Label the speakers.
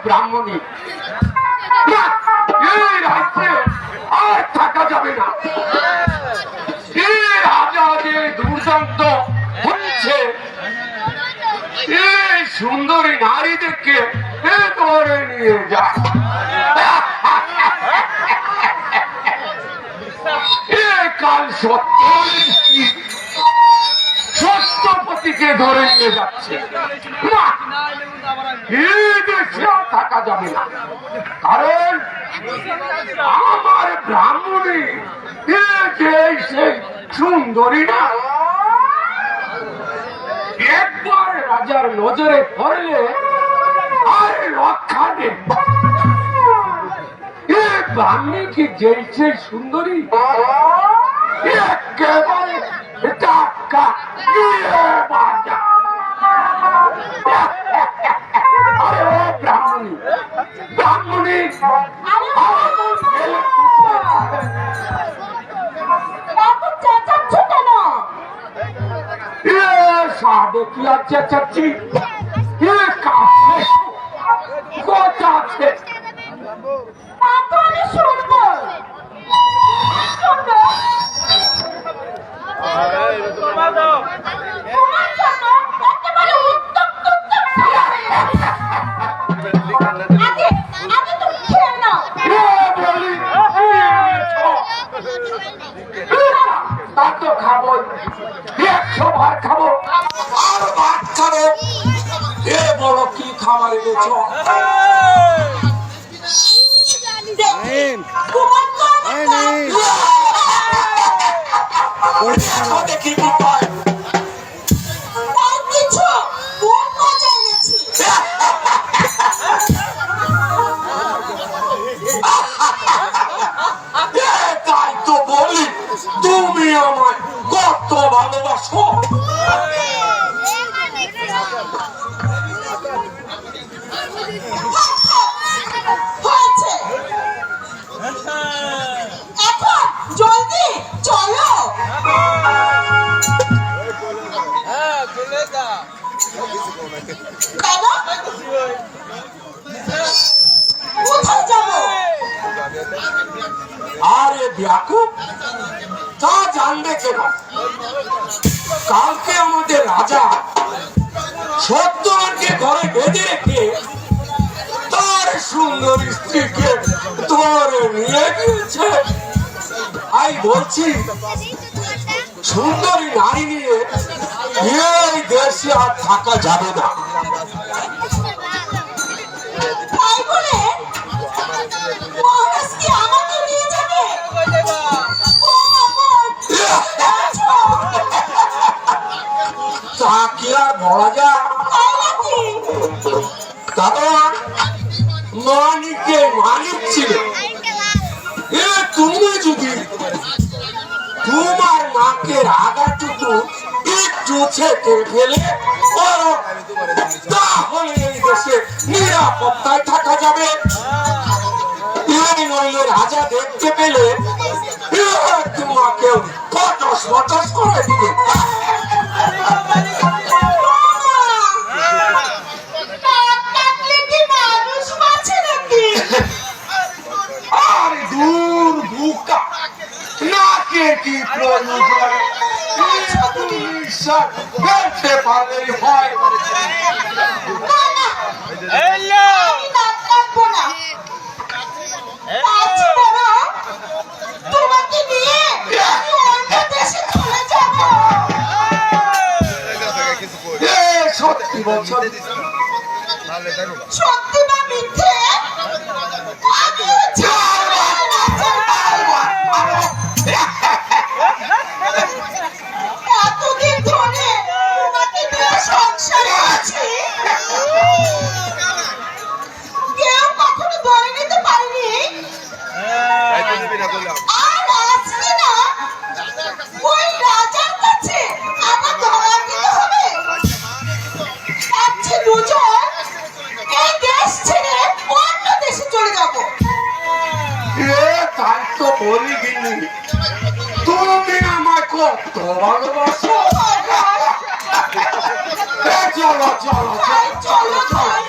Speaker 1: ব্রাহ্মণী এই রাজ্যে আর থাকা যাবে না। এই রাজা যে দুর্দান্ত হচ্ছে, এই সুন্দরী নারীদেরকে ধরে নিয়ে যায়। কাল সত্যপতিকে ধরে নিয়ে যাচ্ছে। থাকা যাবে না, কারণ আমার ব্রাহ্মণী সেই সুন্দরী না, একবার রাজার নজরে পড়লে আর রক্ষা নেই। ব্রাহ্মণী কি যেই সেই সুন্দরী, একেবারে টাকা ব্রাহ্মণী ব্রাহ্মণী সাধে কি আছে চাচ্ছি কথা আছে তো খাবো, 100 ভাত খাবো, আর ভাত খাবো। এ বলো কি খাবার এনেছ? দেখি তাই তো বলি, তুমি আমায় কত ভালোবাসো।
Speaker 2: এখন জলদি চলো। কোথায় যাবো?
Speaker 1: আরে ব্যাকুব, তা জানবে কেন? কালকে আমাদের রাজা সত্যবানকে ঘরে বেঁধে রেখে তার সুন্দর স্ত্রীকে ধরে নিয়ে গিয়েছে। আমি বলছি, সুন্দরী নারী নিয়ে এই দেশে আর থাকা যাবে না। তা কি আর বলা যায়? কারণ মানিকে মালিক ছিল। তুমি যদি তোমার নাকের আগাটুকু একটু ছেঁকে ফেলে তাহলে এই দেশে নিরাপত্তায় থাকা যাবে। নইলে রাজা দেখতে পেলে তোমাকে পটস পটস করে দিবে। আরে দূর বুকা, নাকে কি প্রয়োজন? ফেলতে পারলেই হয়। সত্যি বলছো?
Speaker 2: সত্যি না মিথ্যে? এতদিন ধরে তোমাকে নিয়ে সংসারে আছি, কেউ কখনো ধরে নিতে পারেনি। আর আজকে না
Speaker 1: বলি গিন্নি তুমি আমায় কত ভালোবাসো। চলো চলো চলো চলো চলো